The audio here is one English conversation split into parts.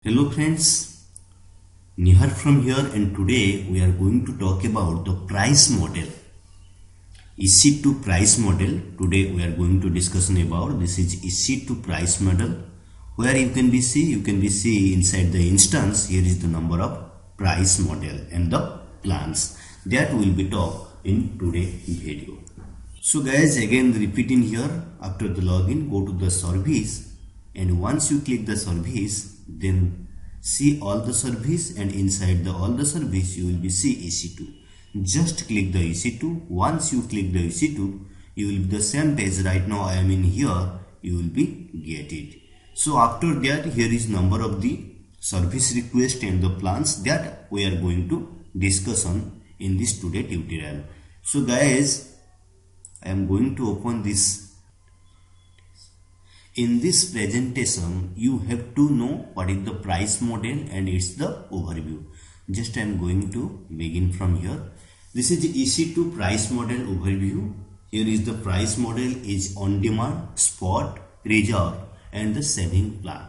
Hello friends, Nihar from here, and today we are going to talk about the price model. EC2 price model. Today we are going to discussion about this is EC2 price model, where you can be see inside the instance. Here is the number of price model and the plans that will be talked in today video. So guys, again repeating here, after the login, go to the service, and once you click the service, then see all the service, and inside all the service you will be see EC2. Just click the EC2. Once you click the EC2, you will be the same page. Right now I am in here, you will be get it. So after that, here is number of the service request and the plans that we are going to discuss on in this today tutorial. So guys, I am going to open this. In this presentation, you have to know what is the price model and it's the overview. Just I am going to begin from here. This is the EC2 price model overview. Here is the price model is on demand, spot, reserve and the saving plan.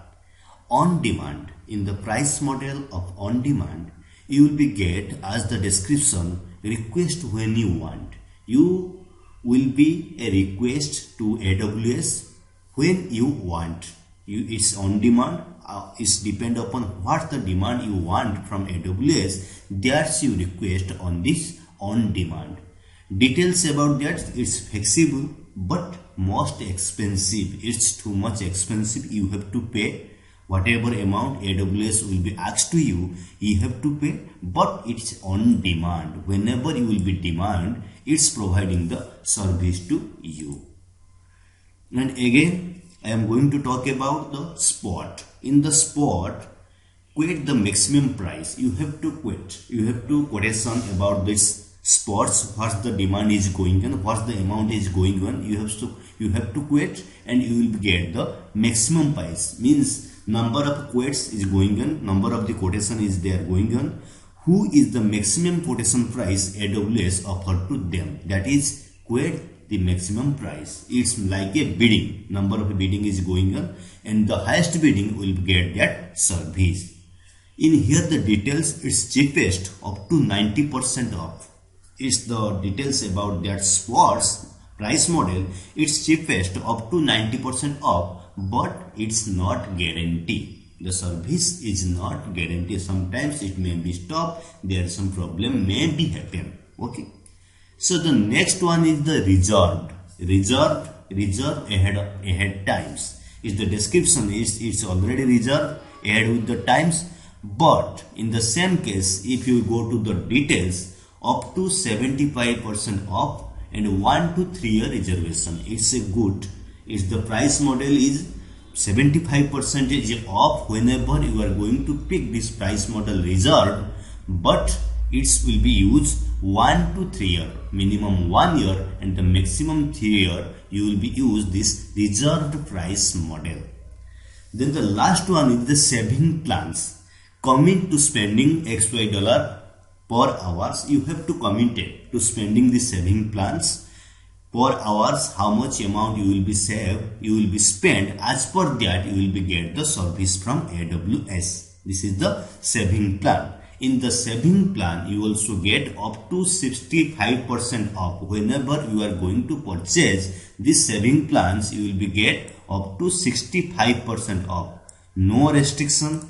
On demand, in the price model of on demand, you will be get as the description request when you want. You will be a request to AWS when you want. It's on demand. It's depend upon what the demand you want from AWS. That's you request on this on demand. Details about that, it's flexible but most expensive. It's too much expensive. You have to pay whatever amount AWS will be asked to you. You have to pay, but it's on demand. Whenever you will be demand, it's providing the service to you. And again, I am going to talk about the spot. In the spot, quote the maximum price. You have to quote. You have to quotation about this spots. What the demand is going on, what the amount is going on. You have to quote, and you will get the maximum price. Means number of quotes is going on, number of the quotation is there going on. Who is the maximum quotation price AWS offered to them? That is quote the maximum price. It's like a bidding. Number of bidding is going on, and the highest bidding will get that service. In here the details, it's cheapest up to 90% off. It's the details about that spots price model. It's cheapest up to 90% off, but it's not guarantee. The service is not guaranteed. Sometimes it may be stopped. There is some problem may be happen. Okay. So the next one is the reserved. Reserve ahead times. Is the description is it's already reserved ahead with the times. But in the same case, if you go to the details, up to 75% off and 1 to 3 year reservation. It's a good. It's the price model is 75% off whenever you are going to pick this price model reserved, but it will be used 1 to 3 year, minimum 1 year and the maximum 3 year you will be use this reserved price model. Then the last one is the saving plans. Commit to spending XY dollar per hours. You have to commit it to spending the saving plans per hours. How much amount you will be save, you will be spent. As per that you will be get the service from AWS. This is the saving plan. In the saving plan, you also get up to 65% off. Whenever you are going to purchase these saving plans, you will be get up to 65% off. No restriction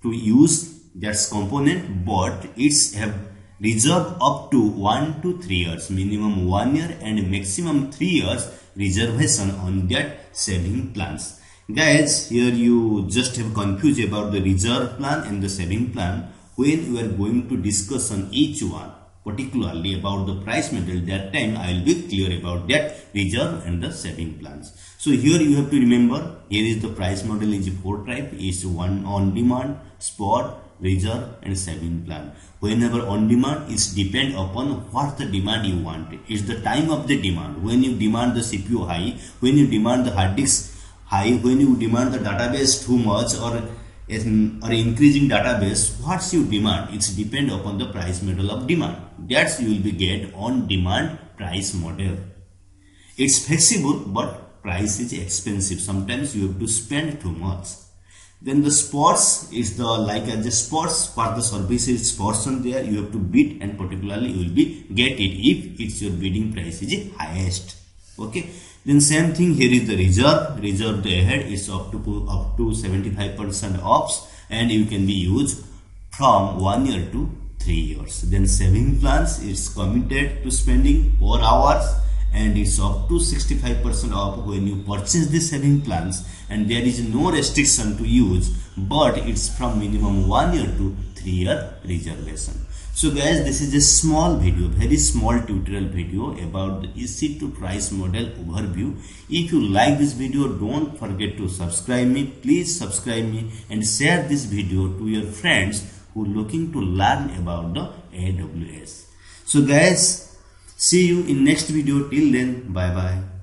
to use that component, but it's have reserved up to 1 to 3 years, minimum 1 year and maximum 3 years reservation on that saving plans. Guys, here you just have confused about the reserve plan and the saving plan. When we are going to discuss on each one, particularly about the price model, that time I will be clear about that reserve and the saving plans. So here you have to remember, here is the price model is 4 type. Is one on demand, spot, reserve and saving plan. Whenever on demand is depend upon what the demand you want. It's the time of the demand. When you demand the CPU high, when you demand the hard disk high, when you demand the database too much or increasing database, what's you demand? It's depend upon the price model of demand. That's you will be get on demand price model. It's flexible but price is expensive. Sometimes you have to spend too much. Then the spots is the like as the spots for the services portion there you have to bid, and particularly you will be get it if it's your bidding price is highest. Okay. Then same thing here is the reserve the ahead is up to 75% off, and you can be used from 1 year to 3 years. Then saving plans is committed to spending 4 hours, and it's up to 65% off when you purchase the saving plans, and there is no restriction to use, but it's from minimum 1 year to 3 year reservation. So guys, this is a small video, very small tutorial video about the EC2 price model overview. If you like this video, don't forget to subscribe me. Please subscribe me and share this video to your friends who are looking to learn about the AWS. So guys, see you in next video. Till then, bye bye.